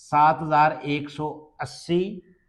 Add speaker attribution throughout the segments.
Speaker 1: 7180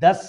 Speaker 1: 10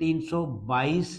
Speaker 1: 322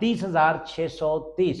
Speaker 1: 30,630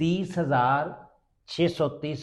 Speaker 1: 30,630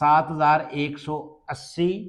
Speaker 1: 7,180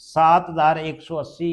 Speaker 1: 7,180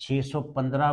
Speaker 1: 615